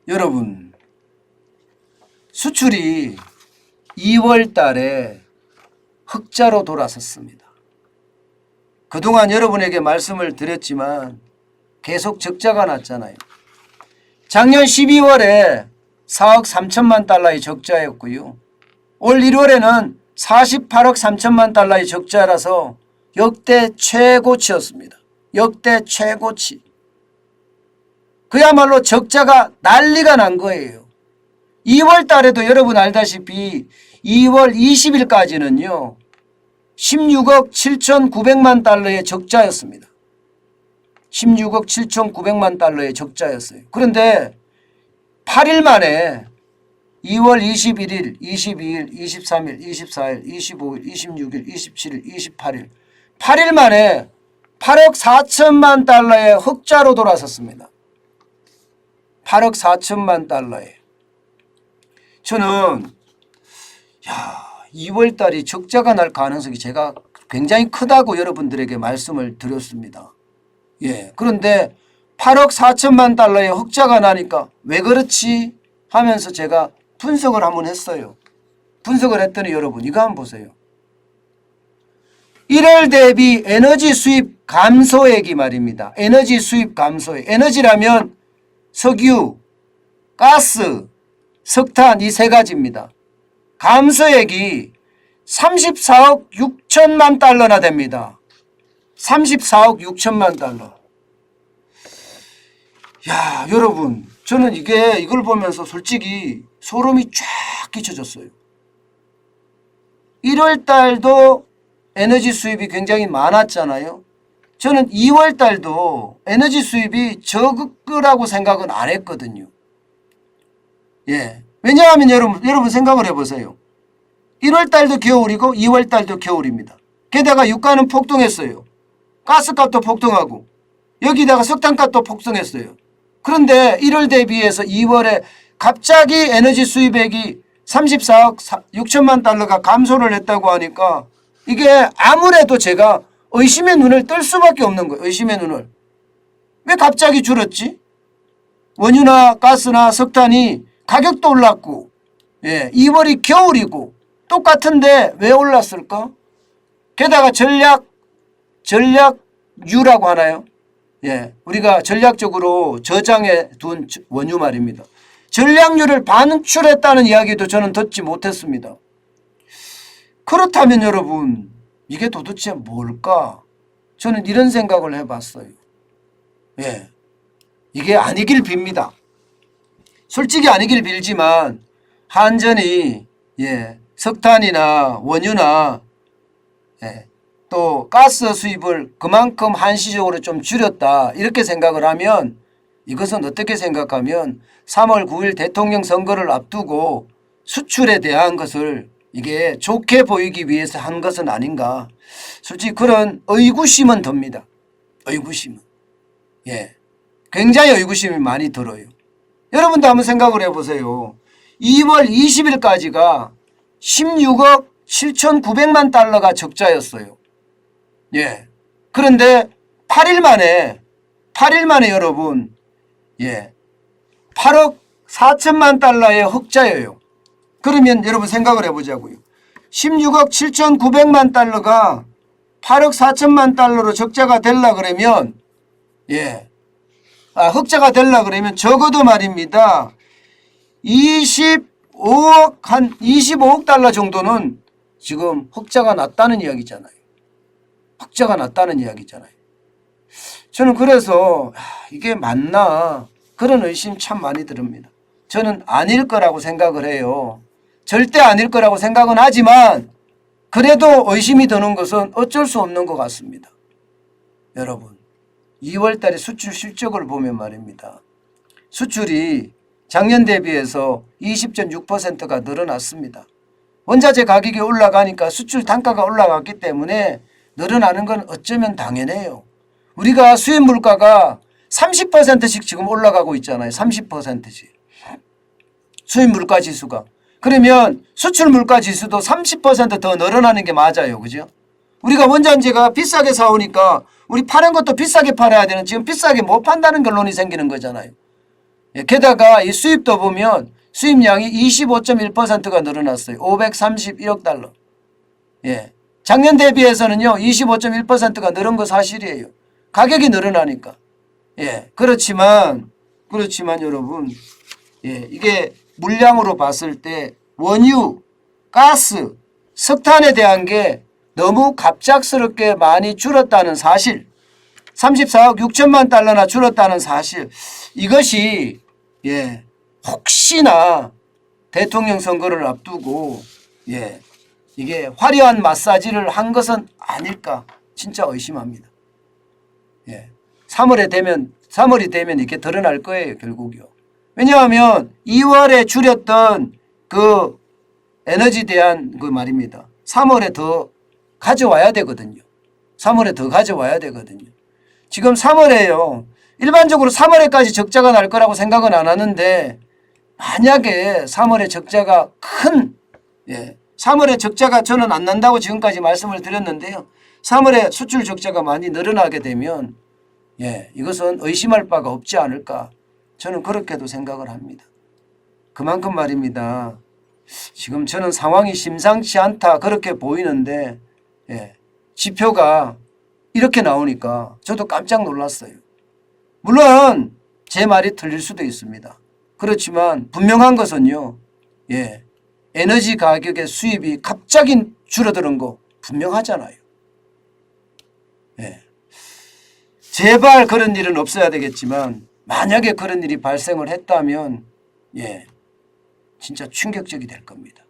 여러분, 수출이 2월 달에 흑자로 돌아섰습니다. 그동안 여러분에게 말씀을 드렸지만 계속 적자가 났잖아요. 작년 12월에 4억 3천만 달러의 적자였고요. 올 1월에는 48억 3천만 달러의 적자라서 역대 최고치였습니다. 역대 최고치. 그야말로 적자가 난리가 난 거예요. 2월 달에도 여러분 알다시피 2월 20일까지는요. 16억 7,900만 달러의 적자였습니다. 16억 7,900만 달러의 적자였어요. 그런데 8일 만에 2월 21일, 22일, 23일, 24일, 25일, 26일, 27일, 28일 8일 만에 8억 4천만 달러의 흑자로 돌아섰습니다. 8억 4천만 달러에. 저는 2월 달이 적자가 날 가능성이 제가 굉장히 크다고 여러분들에게 말씀을 드렸습니다. 그런데 8억 4천만 달러의 흑자가 나니까 왜 그렇지 하면서 제가 분석을 한번 했어요. 분석을 했더니 여러분 이거 한번 보세요. 1월 대비 에너지 수입 감소액이 말입니다. 에너지 수입 감소액. 에너지라면 석유, 가스, 석탄 이 세 가지입니다. 감소액이 34억 6천만 달러나 됩니다. 34억 6천만 달러. 여러분 저는 이걸 보면서 솔직히 소름이 쫙 끼쳐졌어요. 1월 달도 에너지 수입이 굉장히 많았잖아요. 저는 2월 달도 에너지 수입이 적을 거라고 생각은 안 했거든요. 왜냐하면 여러분 생각을 해보세요. 1월 달도 겨울이고 2월 달도 겨울입니다. 게다가 유가는 폭등했어요. 가스값도 폭등하고 여기다가 석탄값도 폭등했어요. 그런데 1월 대비해서 2월에 갑자기 에너지 수입액이 34억 6천만 달러가 감소를 했다고 하니까 이게 아무래도 제가 의심의 눈을 뜰 수밖에 없는 거예요. 의심의 눈을. 왜 갑자기 줄었지? 원유나 가스나 석탄이 가격도 올랐고 2월이 겨울이고 똑같은데 왜 올랐을까? 게다가 전략유라고 하나요? 우리가 전략적으로 저장해 둔 원유 말입니다. 전략유를 반출했다는 이야기도 저는 듣지 못했습니다. 그렇다면 여러분 이게 도대체 뭘까? 저는 이런 생각을 해봤어요. 이게 아니길 빕니다. 솔직히 아니길 빌지만 한전이 석탄이나 원유나 또 가스 수입을 그만큼 한시적으로 좀 줄였다 이렇게 생각을 하면 이것은 어떻게 생각하면 3월 9일 대통령 선거를 앞두고 수출에 대한 것을 이게 좋게 보이기 위해서 한 것은 아닌가. 솔직히 그런 의구심은 듭니다. 의구심은. 굉장히 의구심이 많이 들어요. 여러분도 한번 생각을 해보세요. 2월 20일까지가 16억 7,900만 달러가 적자였어요. 그런데 8일 만에 여러분 8억 4천만 달러의 흑자예요. 그러면 여러분 생각을 해보자고요. 16억 7,900만 달러가 8억 4천만 달러로 적자가 되려 그러면 흑자가 되려 그러면 적어도 말입니다. 25억 달러 정도는 지금 흑자가 났다는 이야기잖아요. 흑자가 났다는 이야기잖아요. 저는 그래서 이게 맞나 그런 의심 참 많이 듭니다. 저는 아닐 거라고 생각을 해요. 절대 아닐 거라고 생각은 하지만 그래도 의심이 드는 것은 어쩔 수 없는 것 같습니다. 여러분 2월 달에 수출 실적을 보면 말입니다. 수출이 작년 대비해서 20.6%가 늘어났습니다. 원자재 가격이 올라가니까 수출 단가가 올라갔기 때문에 늘어나는 건 어쩌면 당연해요. 우리가 수입 물가가 30%씩 지금 올라가고 있잖아요. 30%씩. 수입 물가 지수가. 그러면 수출 물가 지수도 30% 더 늘어나는 게 맞아요. 그죠? 우리가 원자재가 비싸게 사오니까 우리 파는 것도 비싸게 팔아야 되는 지금 비싸게 못 판다는 결론이 생기는 거잖아요. 예, 게다가 이 수입도 보면 수입량이 25.1%가 늘어났어요. 531억 달러. 예. 작년 대비해서는요, 25.1%가 늘은 거 사실이에요. 가격이 늘어나니까. 예. 그렇지만 여러분, 예. 이게 물량으로 봤을 때 원유, 가스, 석탄에 대한 게 너무 갑작스럽게 많이 줄었다는 사실, 34억 6천만 달러나 줄었다는 사실, 이것이 예, 혹시나 대통령 선거를 앞두고 예, 이게 화려한 마사지를 한 것은 아닐까 진짜 의심합니다. 예, 3월이 되면 이렇게 드러날 거예요, 결국요. 왜냐하면 2월에 줄였던 그 에너지 대한 그 말입니다. 3월에 더 가져와야 되거든요. 3월에 더 가져와야 되거든요. 지금 3월에요. 일반적으로 3월에까지 적자가 날 거라고 생각은 안 하는데 만약에 3월에 적자가 3월에 적자가 저는 안 난다고 지금까지 말씀을 드렸는데요. 3월에 수출 적자가 많이 늘어나게 되면 이것은 의심할 바가 없지 않을까. 저는 그렇게도 생각을 합니다. 그만큼 말입니다. 지금 저는 상황이 심상치 않다 그렇게 보이는데 지표가 이렇게 나오니까 저도 깜짝 놀랐어요. 물론 제 말이 틀릴 수도 있습니다. 그렇지만 분명한 것은요. 에너지 가격의 수입이 갑자기 줄어드는 거 분명하잖아요. 제발 그런 일은 없어야 되겠지만 만약에 그런 일이 발생을 했다면 진짜 충격적이 될 겁니다.